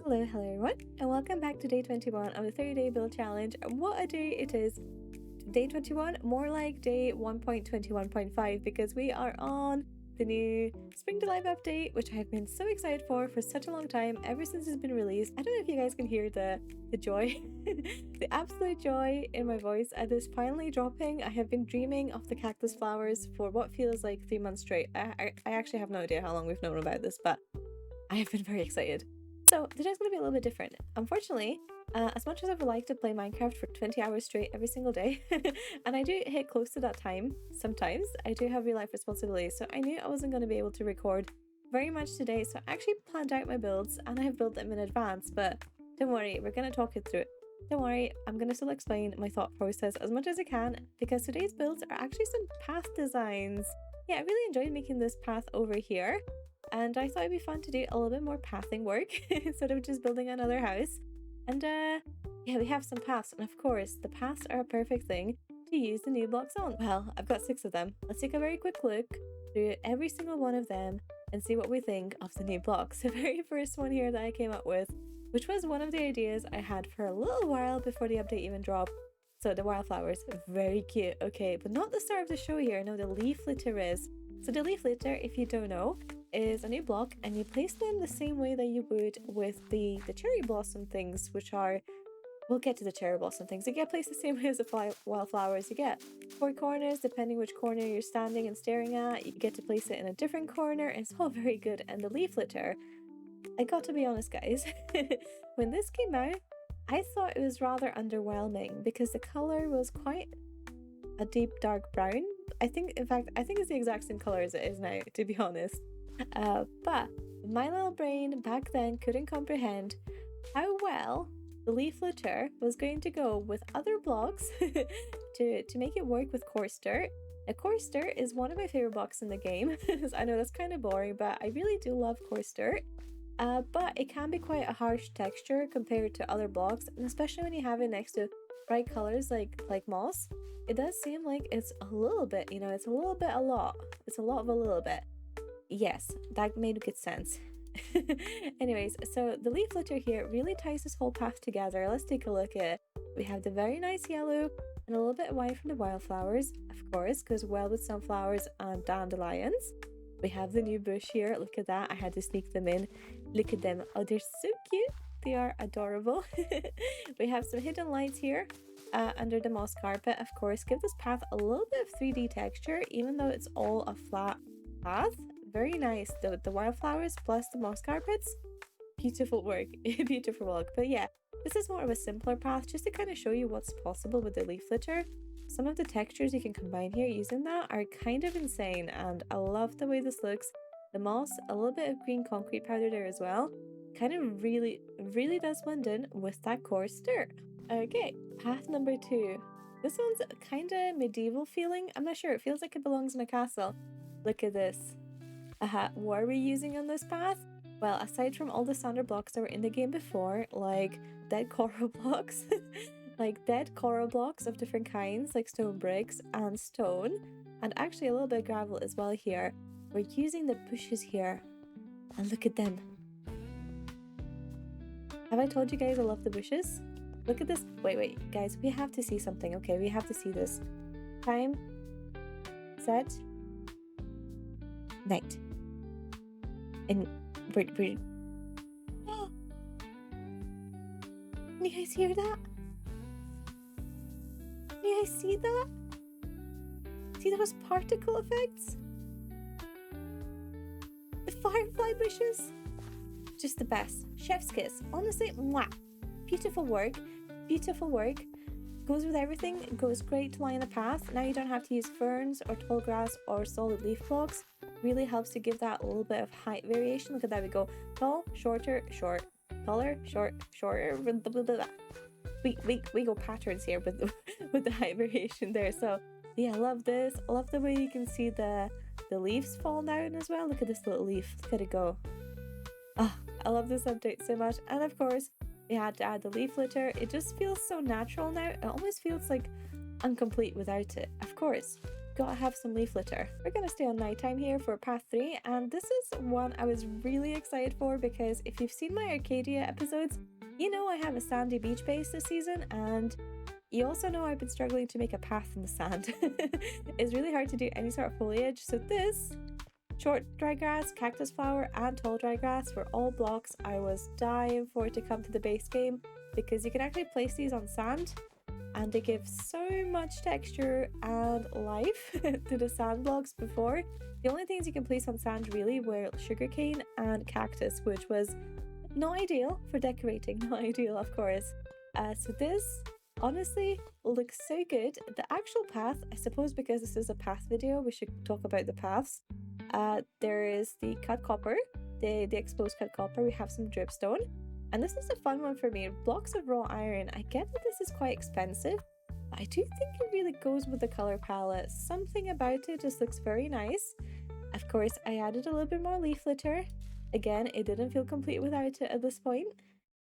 Hello everyone, and welcome back to day 21 of the 30-day build challenge. What a day it is! Day 21, more like day 1.21.5 because we are on the new Spring to Life update, which I've been so excited for such a long time, ever since it's been released. I don't know if you guys can hear the joy, the absolute joy in my voice at this finally dropping. I have been dreaming of the cactus flowers for what feels like 3 months straight. I actually have no idea how long we've known about this, but I have been very excited. So today's going to be a little bit different. Unfortunately, as much as I would like to play Minecraft for 20 hours straight every single day, and I do hit close to that time sometimes, I do have real life responsibilities, so I knew I wasn't going to be able to record very much today, so I actually planned out my builds and I have built them in advance, but don't worry, we're going to talk it through. Don't worry, I'm going to still explain my thought process as much as I can, because today's builds are actually some path designs. Yeah, I really enjoyed making this path over here. And I thought it'd be fun to do a little bit more pathing work instead of just building another house. And yeah, we have some paths, and of course the paths are a perfect thing to use the new blocks on. Well, I've got 6 of them. Let's take a very quick look through every single one of them and see what we think of the new blocks. The very first one here that I came up with, which was one of the ideas I had for a little while before the update even dropped. So the wildflowers, very cute. Okay, but not the star of the show here. No, the leaf litter is. So the leaf litter, if you don't know, is a new block, and you place them the same way that you would with the cherry blossom things, which are, we'll get to the cherry blossom things. They get placed the same way as the wildflowers. You get 4 corners, depending which corner you're standing and staring at. You get to place it in a different corner, and it's all very good. And the leaf litter, I got to be honest guys, when this came out, I thought it was rather underwhelming because the color was quite a deep dark brown. I think it's the exact same color as it is now, to be honest. But my little brain back then couldn't comprehend how well the leaf litter was going to go with other blocks to make it work with coarse dirt. Now, coarse dirt is one of my favorite blocks in the game. I know that's kind of boring, but I really do love coarse dirt. But it can be quite a harsh texture compared to other blocks, and especially when you have it next to bright colors like moss. It does seem like it's a little bit, it's a little bit a lot. It's a lot of a little bit. Yes, that made good sense. Anyways, so the leaf litter here really ties this whole path together. Let's take a look at it. We have the very nice yellow and a little bit white from the wildflowers, of course, goes well with sunflowers and dandelions. We have the new bush here. Look at that. I had to sneak them in. Look at them. Oh, they're so cute. They are adorable. We have some hidden lights here under the moss carpet, of course. Give this path a little bit of 3D texture, even though it's all a flat path. Very nice. The wildflowers plus the moss carpets. Beautiful work. Beautiful work. But yeah, this is more of a simpler path just to kind of show you what's possible with the leaf litter. Some of the textures you can combine here using that are kind of insane, and I love the way this looks. The moss, a little bit of green concrete powder there as well. Kind of really does blend in with that coarse dirt. Okay, path number 2. This one's kind of medieval feeling. I'm not sure. It feels like it belongs in a castle. Look at this. What are we using on this path? Well, aside from all the standard blocks that were in the game before, like dead coral blocks, of different kinds, like stone bricks and stone, and actually a little bit of gravel as well here, we're using the bushes here. And look at them. Have I told you guys I love the bushes? Look at this. Wait, guys, we have to see something. Okay, we have to see this. Time, set, night. And we're can you guys hear that? Can you guys see that? See those particle effects? The firefly bushes? Just the best. Chef's kiss. Honestly, mwah. Beautiful work. Beautiful work. Goes with everything. It goes great to line the path. Now you don't have to use ferns or tall grass or solid leaf blocks. Really helps to give that a little bit of height variation. Look at that. We go tall, shorter, short, taller, short, shorter. Blah, blah, blah, blah. We go patterns here with the height variation there. So yeah, I love this. I love the way you can see the leaves fall down as well. Look at this little leaf. Look at it go. Oh, I love this update so much. And of course, we had to add the leaf litter. It just feels so natural now. It almost feels like incomplete without it. Of course, gotta have some leaf litter. We're gonna stay on nighttime here for path 3, and this is one I was really excited for because if you've seen my Arcadia episodes, you know I have a sandy beach base this season, and you also know I've been struggling to make a path in the sand. It's really hard to do any sort of foliage, so this short dry grass, cactus flower, and tall dry grass were all blocks I was dying for to come to the base game because you can actually place these on sand and they give so much texture and life to the sand blocks before. The only things you can place on sand really were sugarcane and cactus, which was not ideal for decorating, not ideal of course. So this honestly looks so good. The actual path, I suppose because this is a path video, we should talk about the paths. There is the cut copper, the exposed cut copper, we have some dripstone, and this is a fun one for me, blocks of raw iron. I get that this is quite expensive, but I do think it really goes with the color palette. Something about it just looks very nice. Of course, I added a little bit more leaf litter. Again, it didn't feel complete without it at this point.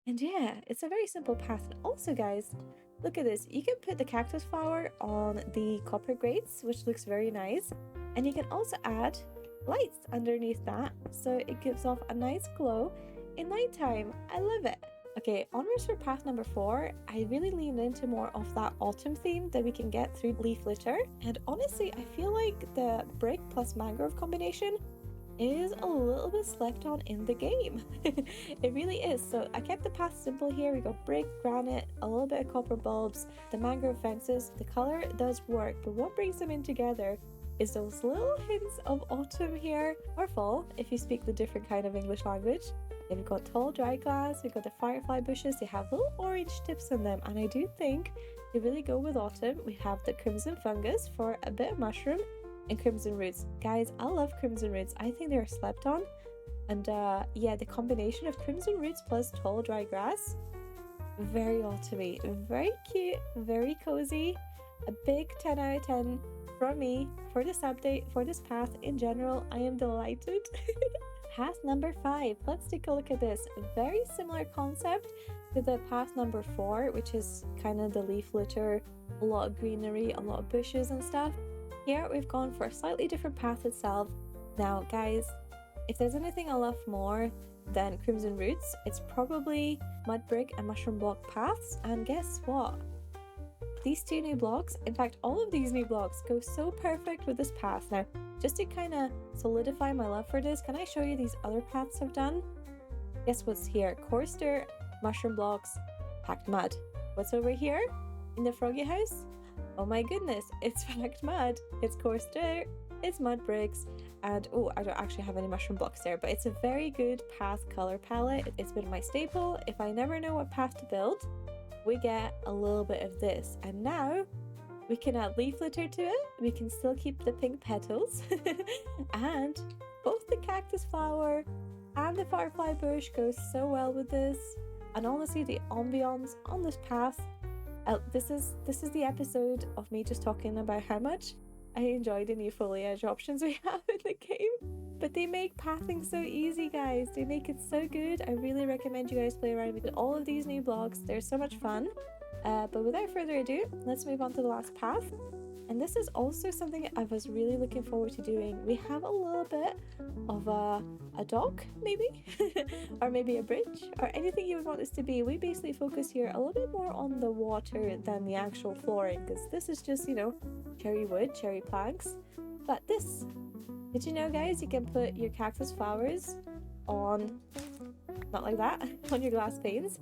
And yeah, it's a very simple path. And also guys, look at this. You can put the cactus flower on the copper grates, which looks very nice. And you can also add lights underneath that, so it gives off a nice glow in nighttime. I love it. Okay, onwards for path number 4. I really leaned into more of that autumn theme that we can get through leaf litter. And honestly, I feel like the brick plus mangrove combination is a little bit slept on in the game. It really is. So I kept the path simple here. We got brick, granite, a little bit of copper bulbs, the mangrove fences. The color does work, but what brings them in together is those little hints of autumn here, or fall if you speak the different kind of English language. Then we've got tall dry grass, we've got the firefly bushes, they have little orange tips in them, and I do think they really go with autumn. We have the crimson fungus for a bit of mushroom, and crimson roots. Guys, I love crimson roots. I think they're slept on. And yeah, the combination of crimson roots plus tall dry grass, very autumny, very cute, very cozy. A big 10 out of 10 from me for this update, for this path in general. I am delighted. Path number 5. Let's take a look at this. Very similar concept to the path number 4, which is kind of the leaf litter, a lot of greenery, a lot of bushes and stuff. Here we've gone for a slightly different path itself. Now guys, if there's anything I love more than crimson roots, it's probably mud brick and mushroom block paths. And guess what? These 2 new blocks, in fact all of these new blocks, go so perfect with this path. Now just to kind of solidify my love for this, can I show you these other paths I've done? Guess what's here? Coarse dirt, mushroom blocks, packed mud. What's over here in the froggy house? Oh my goodness, it's packed mud, it's coarse dirt, it's mud bricks, and oh, I don't actually have any mushroom blocks there, but it's a very good path color palette. It's been my staple. If I never know what path to build, we get a little bit of this, and now we can add leaf litter to it. We can still keep the pink petals and both the cactus flower and the firefly bush go so well with this. And honestly, the ambiance on this path, this is the episode of me just talking about how much I enjoy the new foliage options we have in the game. But they make pathing so easy, guys. They make it so good. I really recommend you guys play around with all of these new blocks. They're so much fun. But without further ado, let's move on to the last path. And this is also something I was really looking forward to doing. We have a little bit of a dock, maybe, or maybe a bridge, or anything you would want this to be. We basically focus here a little bit more on the water than the actual flooring, because this is just, you know, cherry wood, cherry planks. But this, did you know, guys, you can put your cactus flowers on, not like that, on your glass panes.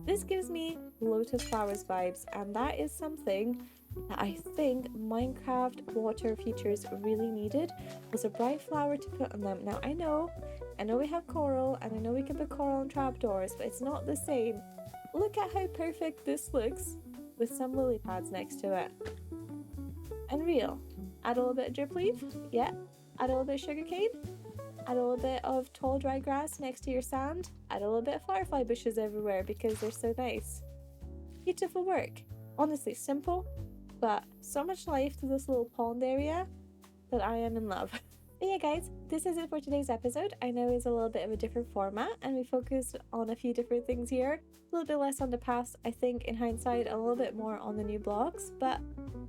This gives me lotus flowers vibes, and that is something that I think Minecraft water features really needed, was a bright flower to put on them. Now I know we have coral, and I know we can put coral on trapdoors, but it's not the same. Look at how perfect this looks with some lily pads next to it. Unreal. Add a little bit of drip leaf, yeah. Add a little bit of sugarcane. Add a little bit of tall dry grass next to your sand. Add a little bit of firefly bushes everywhere because they're so nice. Beautiful work. Honestly, simple, but so much life to this little pond area that I am in love. But yeah, guys, this is it for today's episode. I know it's a little bit of a different format, and we focused on a few different things here. A little bit less on the past, I think, in hindsight, a little bit more on the new blogs. But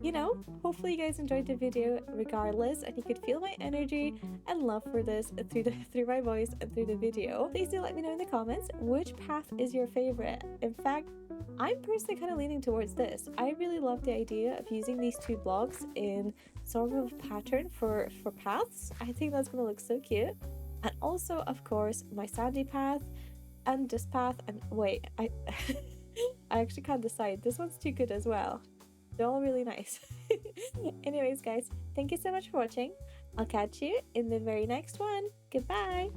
you know, hopefully you guys enjoyed the video regardless, and you could feel my energy and love for this through my voice and through the video. Please do let me know in the comments which path is your favorite. In fact, I'm personally kind of leaning towards this. I really love the idea of using these two blocks in sort of a pattern for paths. I think that's gonna look so cute. And also, of course, my sandy path and this path. And wait, I I actually can't decide. This one's too good as well. They're all really nice. Anyways, guys, thank you so much for watching. I'll catch you in the very next one. Goodbye.